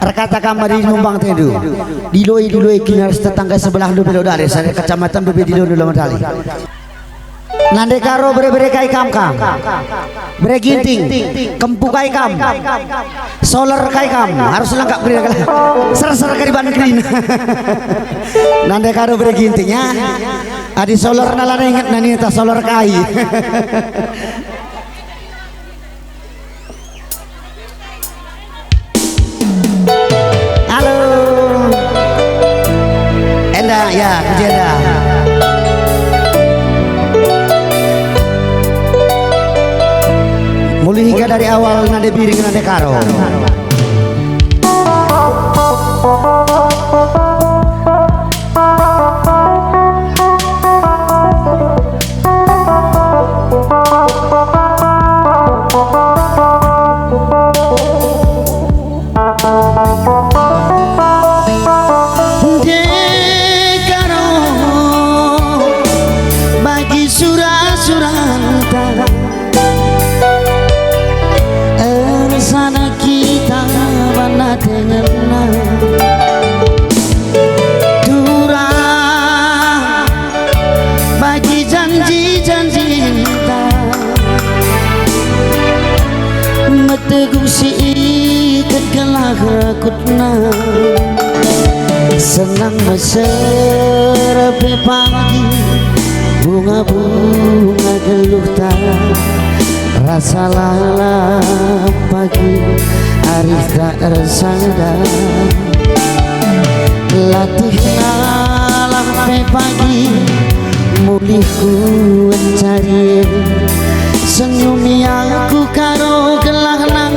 Rekata kamari numpang tendu diloi kinar tetangga sebelah Dubi Lodare sana kecamatan Dubi Dilo Medali. Nande karo bere kai kam bere ginting kempu kai kam solar kai kam harus lengkap bere ser kariban green. Nande karo bere ginting ya adi solar nalane ingat nani ta solar kai. Halo Enda ya Jenda mulai hingga dari awal nade piring nade karo. Bagi surah-surah sana kita mana dengan durang bagi janji-janji kita meteguh si kegelah rakutna senang mesra pagi bunga-bunga geluh tak rasa lala pagi arif tak tersangka latih nalah pagi mulihku mencari senyumi aku karo gelah nang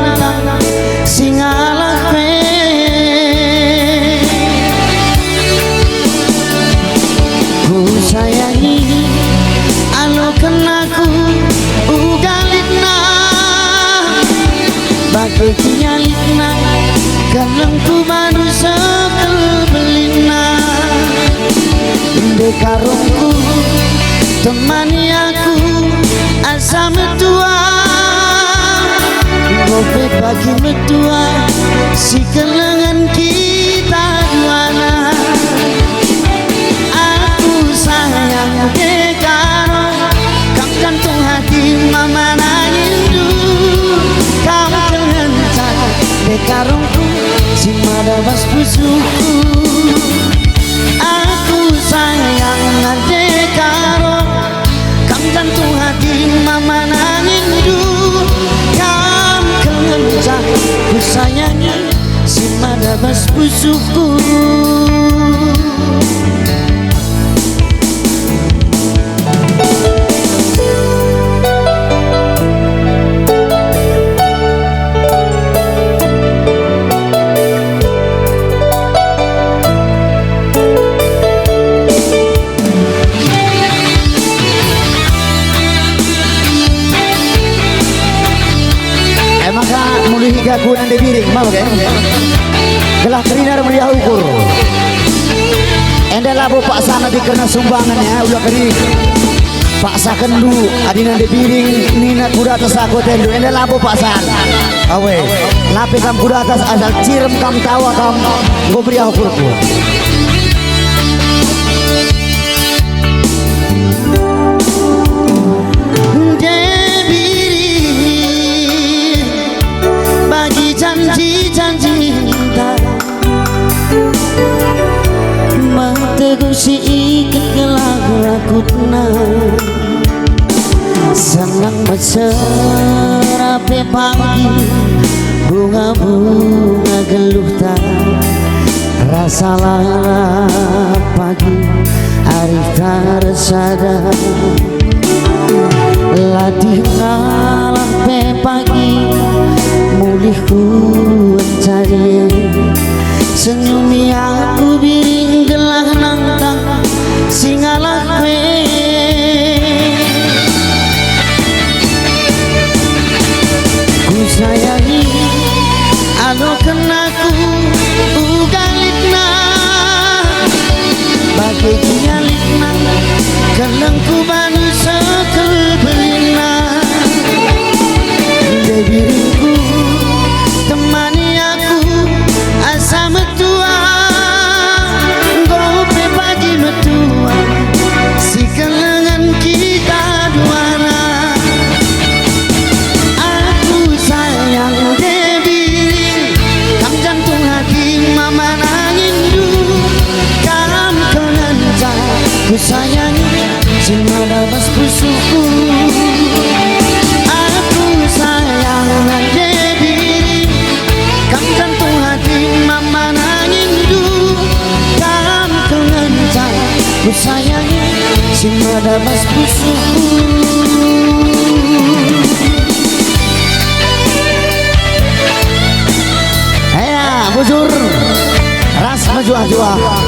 singalah ku sayangi alo kenaku ugalitna bagai kinyalitna kalengku baru sekel belina dekarungku temani aku asa metua gope bagi metua si kelengan kita duana aku sayang dekaro kang jantung hati mama rindu kamu kehendak dekarungku si madabas pusuku aku sayang dekaro kang jantung hati mama rindu kamu kehendak ku sayangi si madabas pusuku. Hingga kunan di piring mau kan gelah terinar melia ukur enda labu pak sana dikerna sumbangannya udah kering paksakan dulu adina di piring nina kuda atas aku tendu enda labu pak sana awe lapi kam kuda atas asal cirem kam tawa kam gue beri ukurku janji-janji cinta meteguh si ikat gelah rakutna senang mesra pagi bunga-bunga geluh tak rasa lala pagi arif tak resada latih ngalah pagi mulihku mencari senyumi aku biring gelah nantang singalah ku sayangi alo kenaku ugalitna bagai kinyalitna kelengku banu sekel belina debiriku temani lemas bisu. Hei bujur ras menjuah-juah